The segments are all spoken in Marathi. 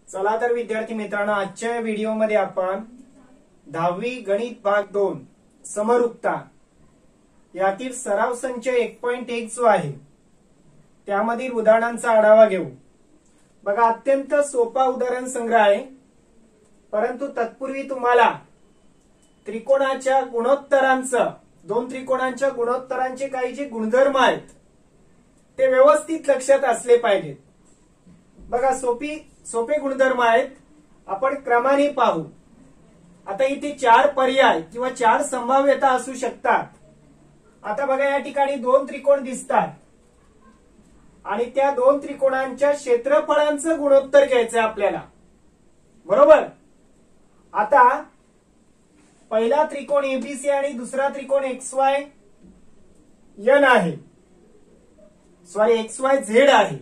चला तर विद्यार्थी मित्रांनो, आजच्या व्हिडिओमध्ये आपण 10वी गणित भाग 2 समरूपता यातील सराव संच 1.1 जो आहे त्यामधील उदाहरणांचा आढावा घेऊ। बघा, अत्यंत सोपा उदाहरण संग्रह आहे, परंतु तत्पूर्वी तुम्हाला त्रिकोणाच्या गुणोत्तरांचं दोन त्रिकोणांच्या गुणोत्तरांचे काही जे गुणधर्म आहेत ते व्यवस्थित लक्षात असले पाहिजेत। बघा, सोपे गुणधर्म आहेत, आपण क्रमाने पाहू। आता इथे 4 पर्याय किंवा 4 संभाव्यता असू शकतात। आता बघा, या ठिकाणी 2 त्रिकोण दिसतात आणि त्या 2 त्रिकोणांच्या क्षेत्रफळांचं गुणोत्तर घ्यायचं आहे आपल्याला, बरोबर। आता पहिला त्रिकोण एबीसी आणि दुसरा त्रिकोण XY N आहे, सॉरी XYZ आहे,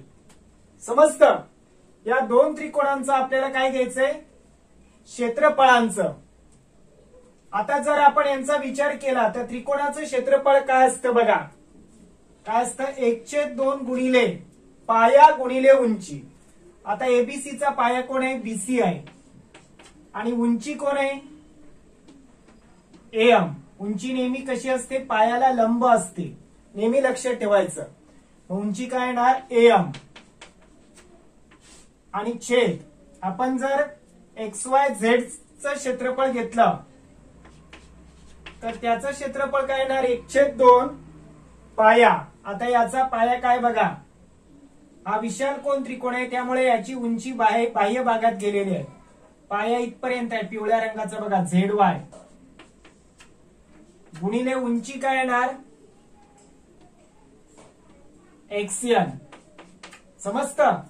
समजतं। या 2 त्रिकोणांचं आपल्याला काय घ्यायचंय, क्षेत्रफळांचं। आता जर आपण यांचा विचार केला तर त्रिकोणाचं क्षेत्रफळ काय असतं, बघा काय असतं, 1/2 गुणिले पाया गुणिले उंची। आता एबीसीचा पाया कोण आहे, बीसी आहे, आणि उंची कोण आहे, AM। उंची नेहमी कशी असते, पायाला लंब असते, नेहमी लक्षात ठेवायचं। उंची काय येणार, AM, आणि छेद आपण जर XYZ चं क्षेत्रफळ घेतलं तर त्याचं क्षेत्रफळ काय येणार, 1/2 पाया। आता याचा पाया काय, बघा हा विशाल कोन त्रिकोण आहे, त्यामुळे याची उंची बाह्य भागात गेलेली आहे, पाया इथपर्यंत आहे पिवळ्या रंगाचा, बघा ZY गुणिले उंची काय येणार, XN, समजतं।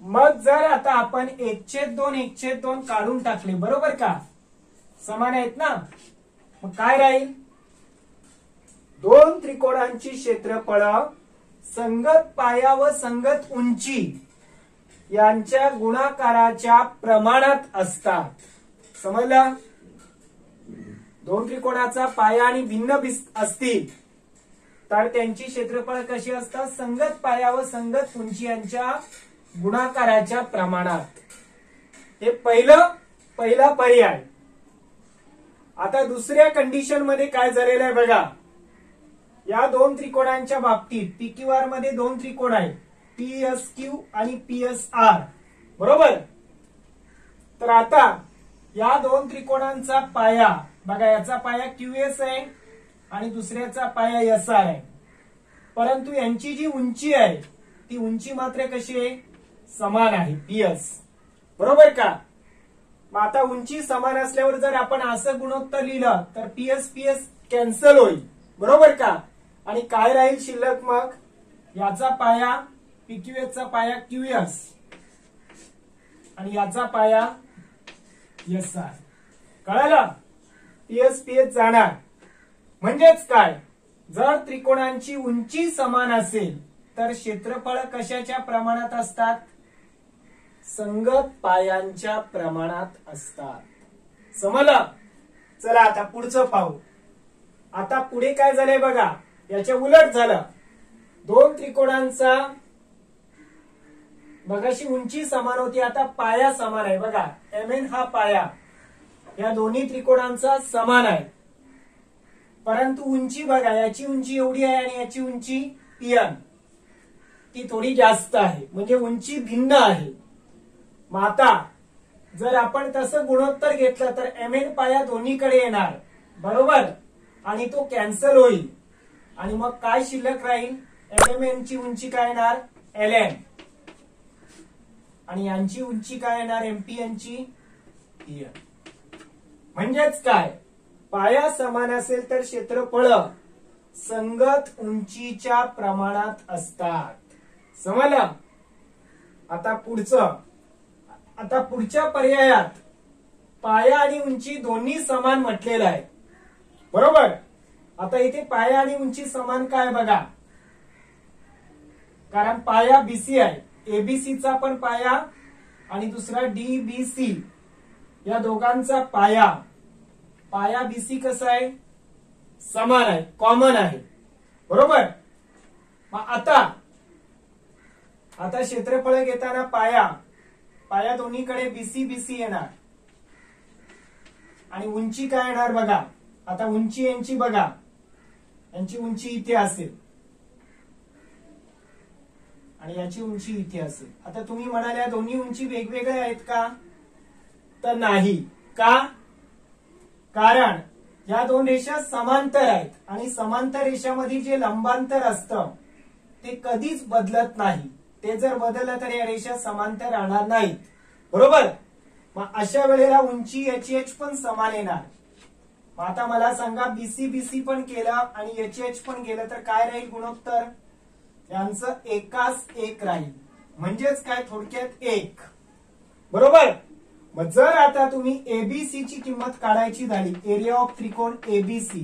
मग जर आता आपण 1/2 काढून टाकले, बरोबर का, समान आहेत ना, मग काय राहील, 2 त्रिकोणांची क्षेत्रफळ संगत पाया व संगत उंची यांच्या गुणाकाराच्या प्रमाणात असतात, समजलं। 2 त्रिकोणाचा पाया आणि भिन्न असतील तर त्यांची क्षेत्रफळ कशी असतात, संगत पाया व संगत उंची यांच्या गुणाकाराच्या प्रमाणात। हे पहिला पर्याय। आता दुसऱ्या कंडिशन मध्ये काय झालेलं आहे, बघा या 2 त्रिकोणांच्या बाबतीत PQR मध्ये 2 त्रिकोण आहेत, PSQ आणि PSR, बरोबर। तर आता या 2 त्रिकोणांचा पाया, बघा याचा पाया QS आहे आणि दुसऱ्याचा पाया SR आहे, परंतु यांची जी उंची आहे ती उंची मात्र कशी आहे, समान आहे, PS, बरोबर का। मग आता उंची समान असल्यावर जर आपण असं गुणोत्तर लिहिलं तर PS कॅन्सल होईल, बरोबर का, आणि काय राहील शिल्लक, मग याचा पाया PQS चा पाया QS आणि याचा पाया SR, कळालं। PS जाणार, म्हणजेच काय, जर त्रिकोणांची उंची समान असेल तर क्षेत्रफळ कशाच्या प्रमाणात असतात, संगत पायांच्या प्रमाणात असतात, समजलं। चला आता पुढचं पाहू। आता पुढे काय झालंय, बघा याच्या उलट झालं, 2 त्रिकोणांचा बघाशी उंची समान होती, आता पाया समान आहे, बघा MN हा पाया या दोन्ही त्रिकोणांचा समान आहे, परंतु उंची बघा, याची उंची एवढी आहे आणि याची उंची PN ती थोडी जास्त आहे, म्हणजे उंची भिन्न आहे। मग आता जर आपण तसं गुणोत्तर घेतलं तर MN पाया दोन्हीकडे येणार, बरोबर, आणि तो कॅन्सल होईल, आणि मग काय शिल्लक राहील, LMN ची उंची काय येणार, LN, आणि यांची उंची काय येणार, MPN ची PN। म्हणजेच काय, पाया समान असेल तर क्षेत्रफळ संगत उंचीच्या प्रमाणात असतात, समजलं। आता पुढच्या पर्यायात पाया आणि उंची दोन्ही समान म्हटलेलं आहे, बरोबर। आता इथे पाया आणि उंची समान काय, बघा कारण पाया BC आहे, ABCचा पण पाया आणि दुसरा DBC या दोघांचा पाया BC कसा आहे, समान आहे, कॉमन आहे, बरोबर। मग आता क्षेत्रफळ घेताना पाया पाया दोन्हीकडे बीसी बीसी येणार आणि उंची काय येणार बघा. आता उंची यांची बघा, यांची उंची इथे असेल आणि याची उंची इथे असेल. आता तुम्ही म्हणाल्या दोन्ही उंची वेगवेगळ्या आहेत का, तर नाही. का, कारण या दोन रेषा समांतर आहेत आणि समांतर रेषामध्ये जे लंबांतर असतं ते कधीच बदलत नाही. ते जर बदललं तर या रेषा समांतर राहणार नाहीत, बरोबर. मग अशा वेळेला उंची एच पण समान येणार. मग आता मला सांगा, बीसी बीसी पण केलं आणि एच पण गेलं तर काय राहील गुणोत्तर, यांचं एकास एक राहील. म्हणजेच काय, थोडक्यात एक, बरोबर. मग जर आता तुम्ही एबीसी ची किंमत काढायची झाली, एरिया ऑफ त्रिकोण एबीसी,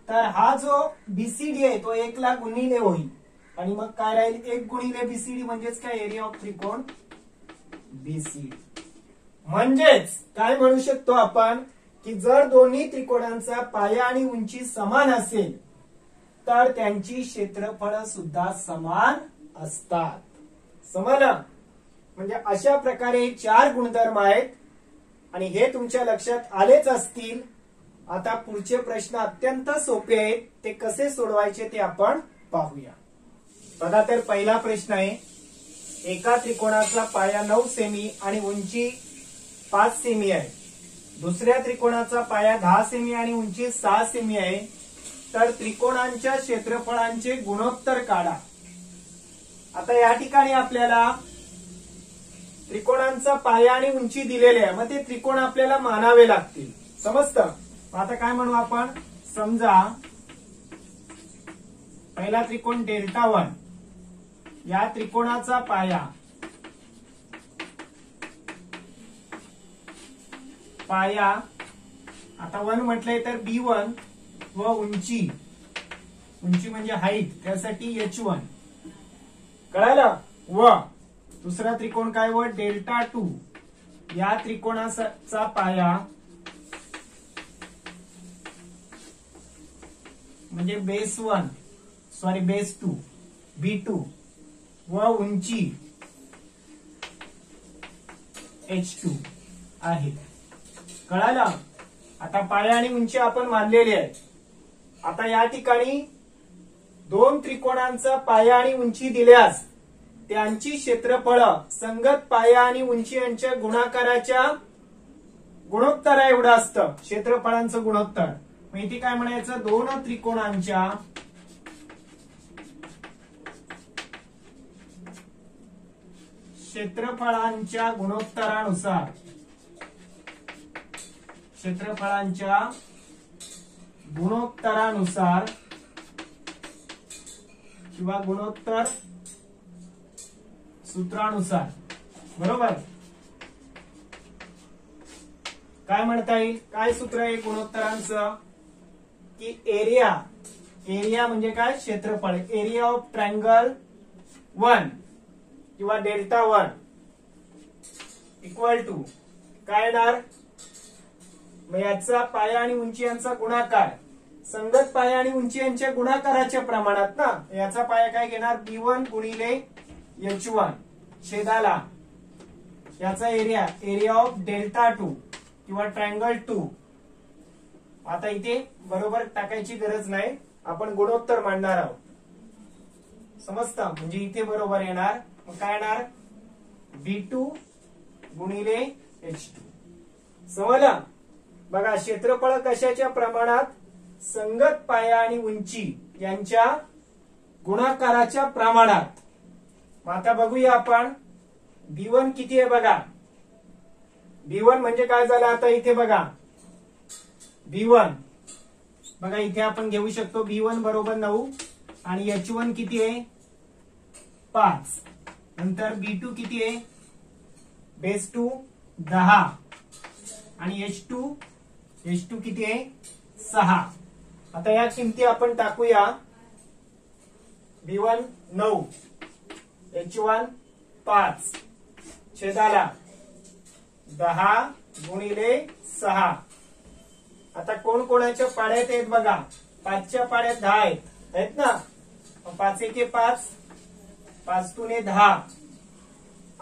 तर हा जो बीसीडी आहे तो 1 ला गुणिले होईल आणि मग काय राहील, 1 गुणिले बीसीडी म्हणजेच काय, एरिया ऑफ त्रिकोण बीसीडी. म्हणजेच काय म्हणू शकतो आपण की जर दोन्ही त्रिकोणांचा पाया आणि उंची समान असेल तर त्यांची क्षेत्रफळ सुद्धा समान असतात. समजलं. म्हणजे अशा प्रकारे 4 गुणधर्म आहेत आणि हे तुमच्या लक्षात आलेच असतील. आता पुढचे प्रश्न अत्यंत सोपे आहेत, ते कसे सोडवायचे ते आपण पाहूया. बघा, तर पहिला प्रश्न आहे, एका त्रिकोणाचा पाया 9 सेमी आणि उंची 5 सेमी आहे. दुसऱ्या त्रिकोणाचा पाया 10 सेमी आणि उंची 6 सेमी आहे. तर त्रिकोणांच्या क्षेत्रफळांचे गुणोत्तर काढा. आता या ठिकाणी आपल्याला त्रिकोणांचा पाया आणि उंची दिलेले आहे, मग ते त्रिकोण आपल्याला मानावे लागतील. समजतं. आता काय म्हणू आपण, समजा पहिला त्रिकोण डेल्टा 1, या त्रिकोणाचा पाया आता 1 म्हटलंय तर B1 व उंची म्हणजे हाईट, त्यासाठी H1 कळालं. व दुसरा त्रिकोण काय, व डेल्टा 2, या त्रिकोणाचा पाया म्हणजे बेस 2 B2 व उंची H2 आहे. कळालं. आता पाया आणि उंची आपण मानलेली आहे. आता या ठिकाणी 2 त्रिकोणांचा पाया आणि उंची दिल्यास त्यांची क्षेत्रफळ संगत पाया आणि उंची यांच्या गुणाकाराच्या गुणोत्तरा एवढं असतं, क्षेत्रफळांचं गुणोत्तर. मग इथे काय म्हणायचं, 2 त्रिकोणांच्या क्षेत्रफळांच्या गुणोत्तरानुसार किंवा गुणोत्तर सूत्रानुसार, बरोबर. काय म्हणता येईल, काय सूत्र आहे गुणोत्तरांचं, की एरिया म्हणजे काय, क्षेत्रफळ. एरिया ऑफ ट्रायंगल 1 किंवा डेल्टा 1 इक्वल टू काय येणार, मग याचा पाया आणि उंची यांचा गुणाकार, संगत पाया आणि उंची यांच्या गुणाकाराच्या प्रमाणात ना. याचा पाया काय घेणार, B1 गुणिले H1 छेदाला याचा एरिया ऑफ डेल्टा 2 किंवा ट्रायंगल 2. आता इथे बरोबर टाकायची गरज नाही, आपण गुणोत्तर मांडणार आहोत. समजतं. म्हणजे इथे बरोबर येणार, मग काय येणार, B2 गुणिले H2. समजलं. बघा, क्षेत्रफळ कशाच्या प्रमाणात, संगत पाया आणि उंची यांच्या गुणाकाराच्या प्रमाणात. मग आता बघूया आपण B1 किती आहे बघा. B1 म्हणजे काय झालं, आता इथे बघा B1 बघा, इथे आपण घेऊ शकतो B1 बरोबर 9 आणि H1 किती आहे 5. नंतर B2 किती आहे बेस 2 10 आणि H2 किती आहे 6. आता या किमती आपण टाकूया. B1 9, H1 5 छेदाला 10 गुणिले 6. आता कोण कोणाच्या पाड्यात आहेत बघा. 5च्या पाड्यात 10 आहेत ना. 5 1 5, 5 2 10.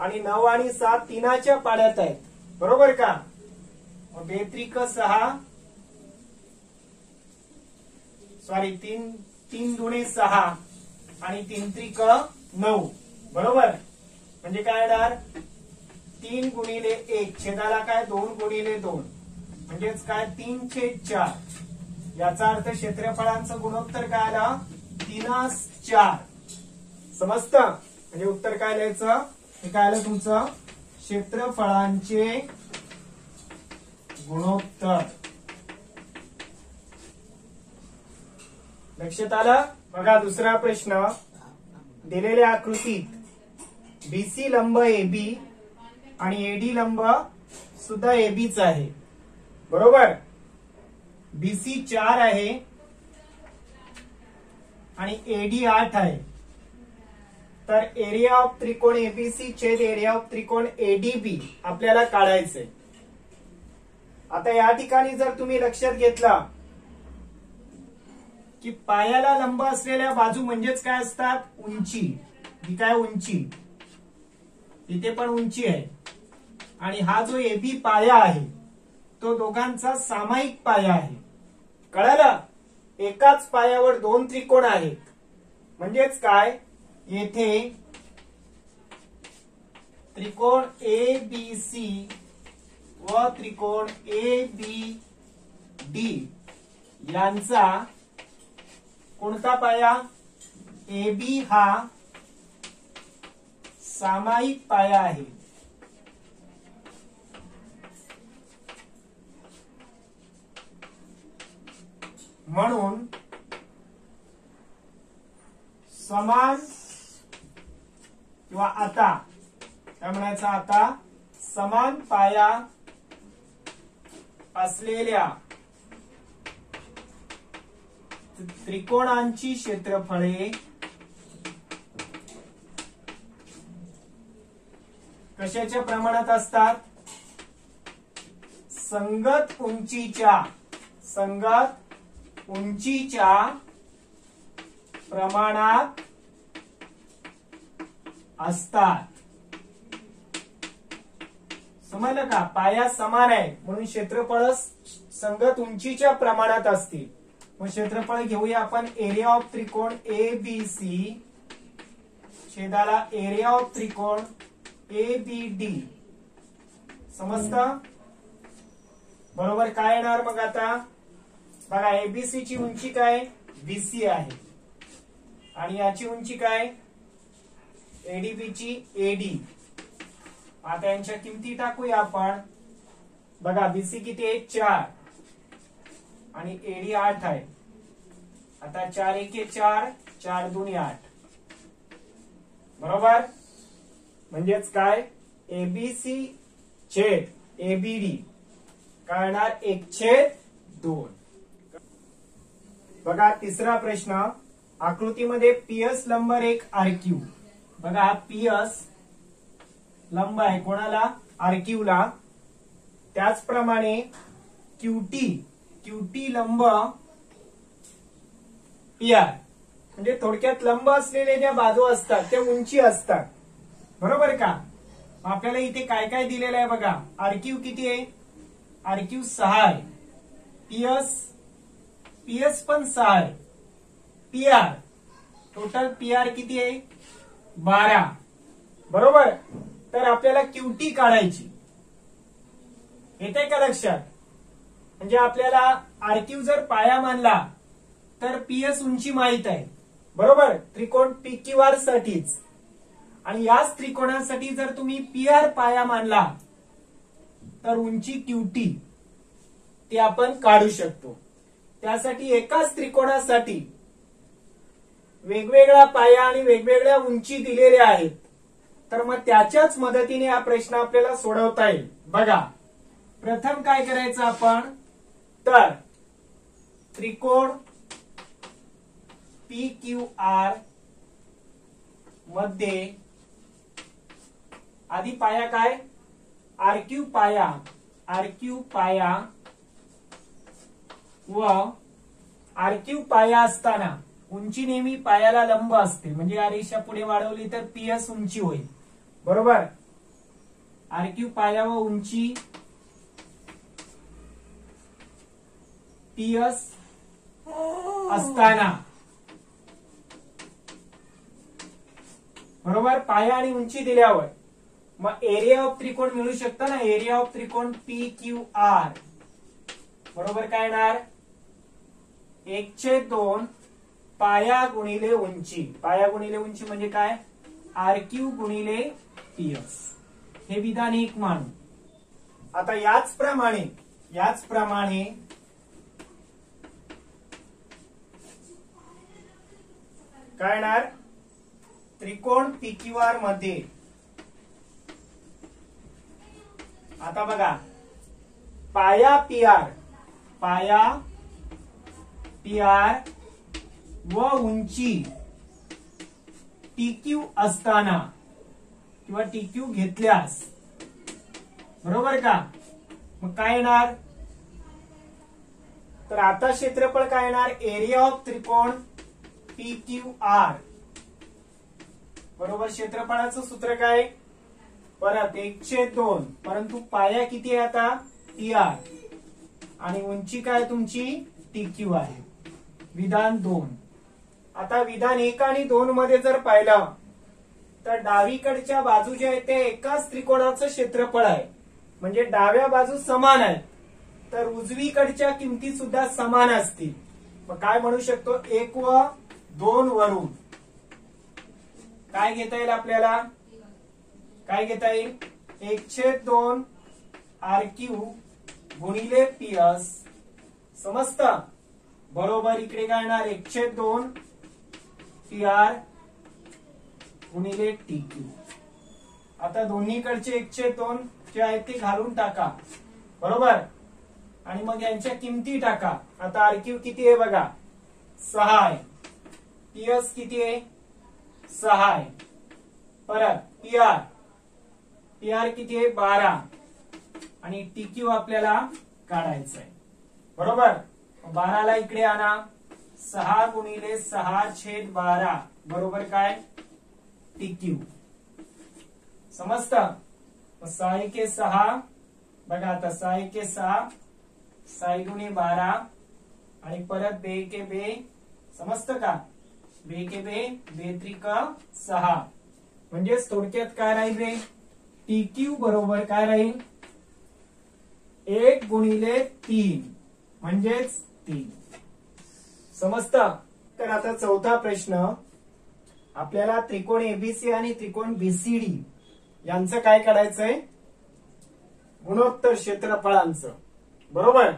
आणि 9 आणि 7 तीनाच्या पाड्यात आहेत, बरोबर का? 2 त्रिक 6, सॉरी 3 दुणे 6 आणि 3 त्रिक 9, बरोबर? म्हणजे काय येणार? 3 गुणिले 1 छेदाला काय 2 गुणिले 2 म्हणजेच काय 3/4. याचा अर्थ क्षेत्रफळांचं गुणोत्तर काय आलं? 3/4. समजतं? म्हणजे उत्तर काय लिहायचं? हे काय आलं तुमचं? क्षेत्रफळांचे गुणोत्तर. लक्षात आलं? बघा दुसरा प्रश्न. दिलेल्या आकृतीत बीसी लंब एबी आणि एडी लंब सुद्धा एबीच आहे, बरोबर? बीसी 4 आहे आणि एडी 8 आहे. तर एरिया ऑफ त्रिकोण एबीसी छेद एरिया ऑफ त्रिकोण एडीबी आपल्याला काढायचंय. आता या ठिकाणी जर तुम्ही लक्षात घेतलं की पायाला लंब असलेल्या बाजू म्हणजेच काय असतात? उंची. ही काय उंची? इथे पण उंची आहे. आणि हा जो एबी पाया आहे तो दोघांचा सामायिक पाया आहे. कळालं? एकाच पायावर 2 त्रिकोण आहेत. म्हणजेच काय? येथे त्रिकोण ए बी सी व त्रिकोण ए बी डी यांचा कोणता पाया? एबी हा सामायिक पाया आहे. म्हणून समान किंवा आता काय म्हणायचं? आता समान पाया असलेल्या त्रिकोणांची क्षेत्रफळे कशाच्या प्रमाणात असतात? संगत उंचीच्या प्रमाणात असतात. समजलं का? पाया समान आहे म्हणून क्षेत्रफळ संगत उंचीच्या प्रमाणात असतील. मग क्षेत्रफळ घेऊया आपण. एरिया ऑफ त्रिकोण ए बी सी छेदाला एरिया ऑफ त्रिकोण ए बी डी. समजतं? बरोबर. काय येणार मग आता? बघा एबीसी ची उंची काय? बीसी आहे आणि याची उंची काय? एडीबी ची एडी. आता यांच्या किमती टाकूया आपण. बघा बीसी किती आहे? 4 आणि एडी 8 आहे. आता 4 एके 4, 4 दुनी 8, बरोबर? म्हणजेच काय? एबीसी छेद एबीडी काय येणार? 1/2. बघा तिसरा प्रश्न. आकृतीमध्ये पीएस लंब रेख आरक्यू. बघा हा पीएस लंब आहे कोणाला? आरक्यूला. त्याचप्रमाणे क्यूटी लंब पीआर. म्हणजे थोडक्यात लंब असलेले ज्या बाजू असतात त्या उंची असतात, बरोबर का? आपल्याला इथे काय काय दिलेलं आहे बघा. आरक्यू किती आहे? आरक्यू 6 आहे. पीएस पण 6 आहे. पीआर टोटल पीआर किती आहे? 12, बरोबर? तर आपल्याला क्यूटी काढायची. येते का लक्षात? म्हणजे आपल्याला आरक्यू जर पाया मानला तर पीएस उंची माहित आहे, बरोबर? त्रिकोण पीक्यूआर साठीच. आणि याच त्रिकोणासाठी जर तुम्ही पीआर पाया मानला तर उंची क्यूटी ती आपण काढू शकतो. त्यासाठी एकाच त्रिकोणासाठी वेगवेगळा पाया आणि वेगवेगळ्या उंची दिलेल्या आहेत. तर मग त्याच्याच मदतीने हा प्रश्न आपल्याला सोडवता येईल. बघा प्रथम काय करायचं आपण? तर त्रिकोण PQR मध्ये आधी पाया काय? आरक्यू पाया व आरक्यू पाया असताना उंची नेहमी पायाला लंब असते. म्हणजे या रेषा पुढे वाढवली तर पीएस उंची होईल, बरोबर? आर क्यूब पाया व उंची PS असताना, बरोबर, पाया आणि उंची दिल्यावर मग एरिया ऑफ त्रिकोण मिळू शकतं ना. एरिया ऑफ त्रिकोण PQR बरोबर काय येणार, 1/2 पाया गुणिले उंची. पाया गुणिले उंची म्हणजे काय, आर क्यूब गुणिले PS. हे विधान एक मानू. आता याचप्रमाणे काय येणार, त्रिकोण PQR मध्ये आता बघा, पाया PR व उंची TQ असताना किंवा TQ घेतल्यास, बरोबर का, मग काय येणार, तर आता क्षेत्रफळ काय येणार, एरिया ऑफ त्रिकोण PQR बरोबर क्षेत्रफळाचं सूत्र काय, परत 1/2, परंतु पाया किती आहे आता PR आणि उंची काय तुमची TQ आहे. विधान 2. आता विधान 1 आणि 2 मध्ये जर पाहिलं तर डावीकडच्या बाजू जे आहे ते एकाच त्रिकोणाचं क्षेत्रफळ आहे, म्हणजे डाव्या बाजू समान आहेत, तर उजवीकडच्या किमती सुद्धा समान असतील. मग काय म्हणू शकतो, 1 व 2 वरून काय घेता येईल आपल्याला, काय घेता येईल, 1/2 आर क्यूब गुणिले PS समजतं, बरोबर इकडे काय येणार, 1/2 PR गुणिले TQ. आता दोन्हीकडचे 1/2 जे आहेत ते घालून टाका, बरोबर, आणि मग यांच्या किमती टाका. आता आर क्यूब किती आहे बघा, 6 आहे, PS किती आहे, 6 आहे, परत PR किती आहे, 12, आणि TQ आपल्याला काढायचं आहे, बरोबर. 12 ला इकडे आणा, 6 गुणिले 6/12 बरोबर काय TQ समजतं. 6×1=6 बघा, आता 6×1=6, 6×2=12 आणि परत 2×2 समजतं का, 2×2 2×3=6. म्हणजेच थोडक्यात काय राहील रे, TQ बरोबर काय राहील, 1 गुणिले 3 म्हणजेच 3. समजतं. तर आता चौथा प्रश्न, आपल्याला त्रिकोण ABC आणि त्रिकोण BCD यांचं काय काढायचंय, गुणोत्तर क्षेत्रफळांचं, बरोबर.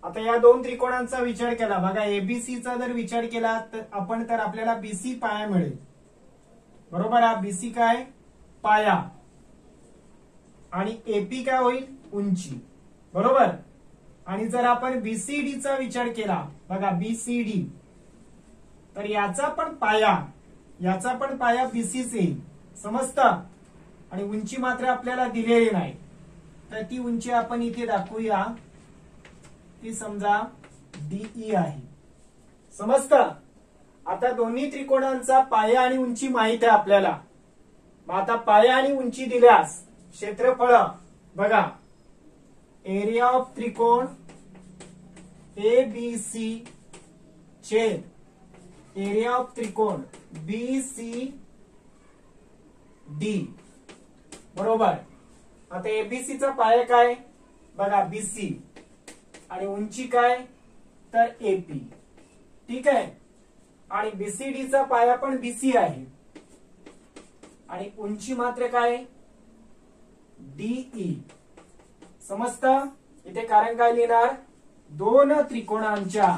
आता या दोन त्रिकोणांचा विचार केला बघा, ABCचा जर विचार केला तर आपल्याला BC पाया मिळेल, बरोबर. हा BC काय पाया आणि AP काय होईल उंची, बरोबर. आणि जर आपण BCD चा विचार केला बघा, BCD, तर याचा पण पाया BCच येईल, समजतं. आणि उंची मात्र आपल्याला दिलेली नाही, तर ती उंची आपण इथे दाखवूया, ती समजा DE आहे, समजतं. आता दोन्ही त्रिकोणांचा पाया आणि उंची माहित आहे आपल्याला. मग आता पाया आणि उंची दिल्यास क्षेत्रफळ बघा, एरिया ऑफ त्रिकोण ABC छेद एरिया ऑफ त्रिकोण BCD बरोबर. आता ABC चा पाया काय बघा BC आणि उंची काय तर AP, ठीक आहे. आणि BCD चा पाया पण BC आहे आणि उंची मात्र काय DE, समजतं. इथे कारण काय लिहिणार, दोन त्रिकोणांच्या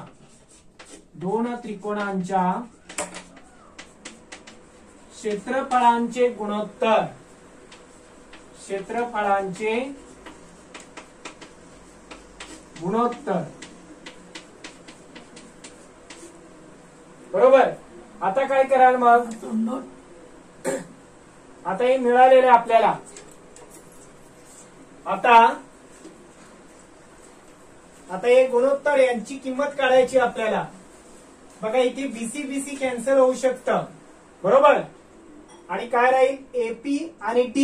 क्षेत्रफळांचे गुणोत्तर, बरोबर. आता काय कराल मग, आता हे मिळालेलं आहे आपल्याला. आता हे गुणोत्तर यांची किंमत काढायची आपल्याला. बघा इथे BC कॅन्सल होऊ शकतं, बरोबर. आणि काय राहील AP आणि D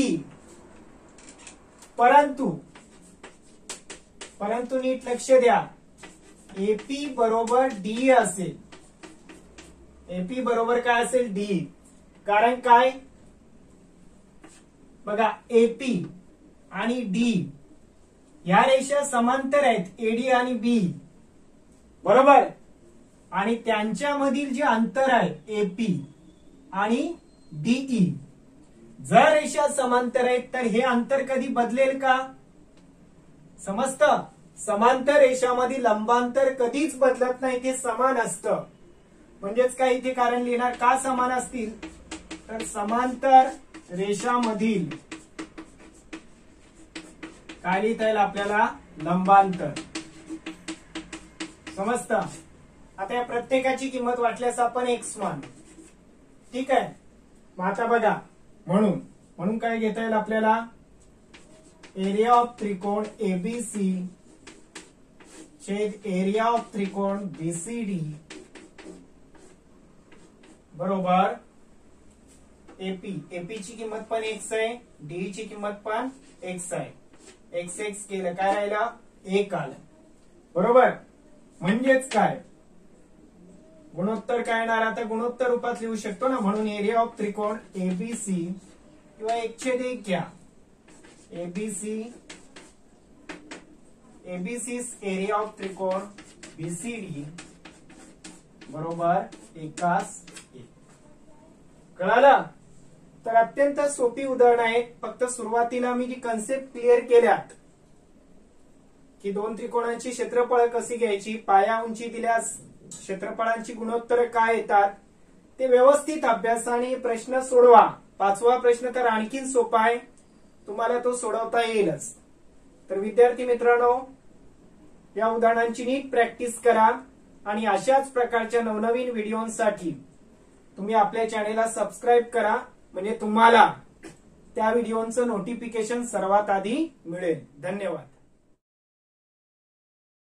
परंतु नीट लक्ष द्या, एपी बरोबर डी असेल. एपी बरोबर काय असेल? डी. कारण काय? बघा, एपी आणि डी ह्या रेषा समांतर आहेत, एडी आणि बी, बरोबर. आणि त्यांच्यामधील जे अंतर आहे एपी आणि डीई, जर रेषा समांतर आहेत तर हे अंतर कधी बदलेल का? समजतं? समांतर रेषामध्ये लंबांतर कधीच बदलत नाही, ते समान असतं. म्हणजेच काय इथे कारण लिहिणार, का समान असतील? तर समांतर रेषामधील काय लिहिता येईल आपल्याला? लंबांतर. समजतं? आता या प्रत्येकाची किंमत वाटल्यास आपण x मान. ठीक आहे. मग आता बघा, म्हणून काय घेता येईल आपल्याला? एरिया ऑफ त्रिकोण एबीसी छेद एरिया ऑफ त्रिकोण बीसीडी बरोबर एपी ची किंमत पण x आहे, डी ची किंमत पण x आहे. x केलं काय राहिला? 1 आलं, बरोबर. म्हणजेच काय? गुणोत्तर काय येणार? आता गुणोत्तर रूपात लिहू शकतो ना, म्हणून एरिया ऑफ त्रिकोण एबीसी किंवा 1/1 घ्या. एबीसी एरिया ऑफ त्रिकोण बीसीडी बरोबर 1/1. कळालं? तर अत्यंत सोपी उदाहरण आहेत. फक्त सुरुवातीला मी जी कन्सेप्ट क्लिअर केल्यात की दोन त्रिकोणांची क्षेत्रफळ कशी घ्यायची, पाया उंची दिल्यास क्षेत्रफळांची गुणोत्तर काय येतात, ते व्यवस्थित अभ्यासाने प्रश्न सोडवा. 5वा प्रश्न तर आणखीन सोपा आहे, तुम्हाला तो सोडवता येईलच. तर विद्यार्थी मित्रांनो, या उदाहरणांची नीट प्रॅक्टिस करा आणि अशाच प्रकारच्या नवनवीन व्हिडिओसाठी तुम्ही आपल्या चॅनेलला सबस्क्राईब करा, म्हणजे तुम्हाला त्या व्हिडिओचं नोटिफिकेशन सर्वात आधी मिळेल. धन्यवाद.